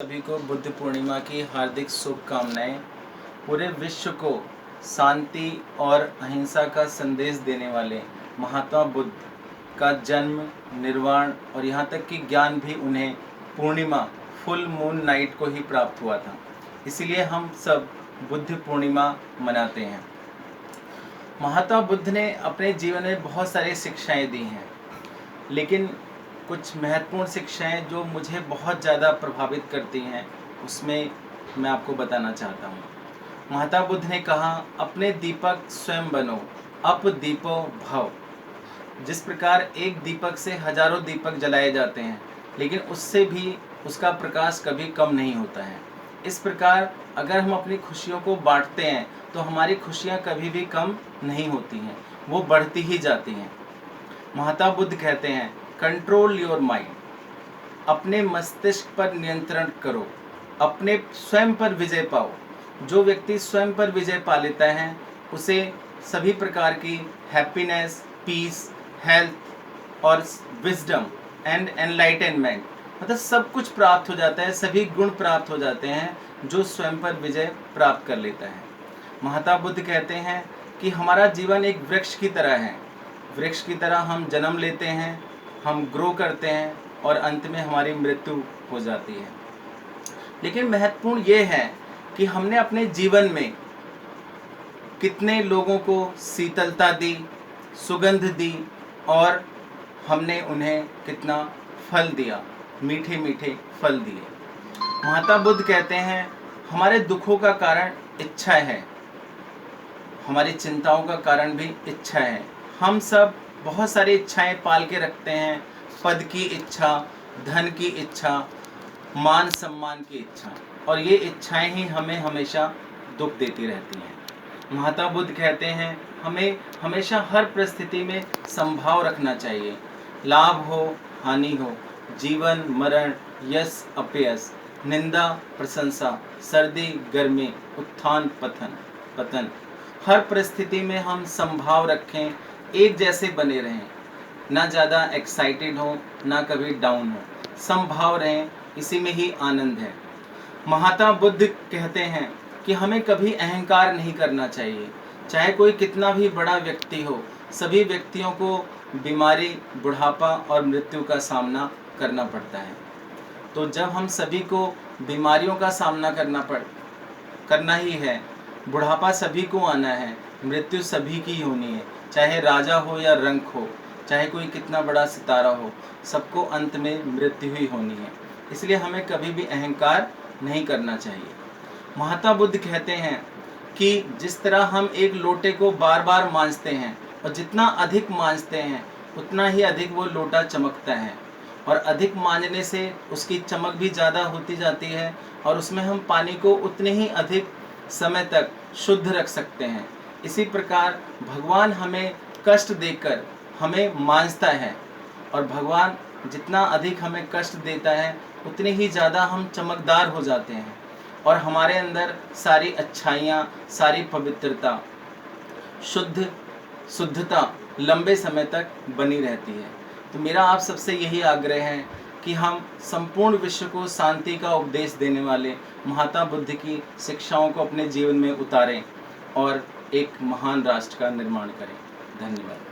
सभी को बुद्ध पूर्णिमा की हार्दिक शुभकामनाएं। पूरे विश्व को शांति और अहिंसा का संदेश देने वाले महात्मा बुद्ध का जन्म, निर्वाण और यहाँ तक कि ज्ञान भी उन्हें पूर्णिमा, फुल मून नाइट को ही प्राप्त हुआ था। इसीलिए हम सब बुद्ध पूर्णिमा मनाते हैं। महात्मा बुद्ध ने अपने जीवन में बहुत सारी शिक्षाएं दी हैं, लेकिन कुछ महत्वपूर्ण शिक्षाएं जो मुझे बहुत ज़्यादा प्रभावित करती हैं, उसमें मैं आपको बताना चाहता हूँ। महात्मा बुद्ध ने कहा, अपने दीपक स्वयं बनो, अप दीपो भव। जिस प्रकार एक दीपक से हजारों दीपक जलाए जाते हैं, लेकिन उससे भी उसका प्रकाश कभी कम नहीं होता है। इस प्रकार अगर हम अपनी खुशियों को बांटते हैं तो हमारी खुशियाँ कभी भी कम नहीं होती हैं, वो बढ़ती ही जाती हैं। महात्मा बुद्ध कहते हैं, कंट्रोल योर माइंड, अपने मस्तिष्क पर नियंत्रण करो, अपने स्वयं पर विजय पाओ। जो व्यक्ति स्वयं पर विजय पा लेता है, उसे सभी प्रकार की हैप्पीनेस, पीस, हेल्थ और विजडम एंड एनलाइटनमेंट, मतलब सब कुछ प्राप्त हो जाता है, सभी गुण प्राप्त हो जाते हैं जो स्वयं पर विजय प्राप्त कर लेता है। महात्मा बुद्ध कहते हैं कि हमारा जीवन एक वृक्ष की तरह है। वृक्ष की तरह हम जन्म लेते हैं, हम ग्रो करते हैं और अंत में हमारी मृत्यु हो जाती है। लेकिन महत्वपूर्ण ये है कि हमने अपने जीवन में कितने लोगों को शीतलता दी, सुगंध दी और हमने उन्हें कितना फल दिया, मीठे मीठे फल दिए। महात्मा बुद्ध कहते हैं, हमारे दुखों का कारण इच्छा है, हमारी चिंताओं का कारण भी इच्छा है। हम सब बहुत सारी इच्छाएं पाल के रखते हैं, पद की इच्छा, धन की इच्छा, मान सम्मान की इच्छा, और ये इच्छाएं ही हमें हमेशा दुख देती रहती हैं। महात्मा बुद्ध कहते हैं, हमें हमेशा हर परिस्थिति में संभाव रखना चाहिए। लाभ हो, हानि हो, जीवन मरण, यश अपयश, निंदा प्रशंसा, सर्दी गर्मी, उत्थान पतन, हर परिस्थिति में हम संभाव रखें, एक जैसे बने रहें, ना ज़्यादा एक्साइटेड हो, ना कभी डाउन हो, संभाव रहें, इसी में ही आनंद है। महात्मा बुद्ध कहते हैं कि हमें कभी अहंकार नहीं करना चाहिए। चाहे कोई कितना भी बड़ा व्यक्ति हो, सभी व्यक्तियों को बीमारी, बुढ़ापा और मृत्यु का सामना करना पड़ता है। तो जब हम सभी को बीमारियों का सामना करना ही है, बुढ़ापा सभी को आना है, मृत्यु सभी की होनी है, चाहे राजा हो या रंक हो, चाहे कोई कितना बड़ा सितारा हो, सबको अंत में मृत्यु ही होनी है। इसलिए हमें कभी भी अहंकार नहीं करना चाहिए। महात्मा बुद्ध कहते हैं कि जिस तरह हम एक लोटे को बार बार मांजते हैं और जितना अधिक मांजते हैं उतना ही अधिक वो लोटा चमकता है, और अधिक मांजने से उसकी चमक भी ज़्यादा होती जाती है और उसमें हम पानी को उतने ही अधिक समय तक शुद्ध रख सकते हैं। इसी प्रकार भगवान हमें कष्ट देकर हमें मांजता है, और भगवान जितना अधिक हमें कष्ट देता है उतने ही ज़्यादा हम चमकदार हो जाते हैं और हमारे अंदर सारी अच्छाइयाँ, सारी पवित्रता, शुद्धता लंबे समय तक बनी रहती है। तो मेरा आप सबसे यही आग्रह है कि हम संपूर्ण विश्व को शांति का उपदेश देने वाले महात्मा बुद्ध की शिक्षाओं को अपने जीवन में उतारें और एक महान राष्ट्र का निर्माण करें। धन्यवाद।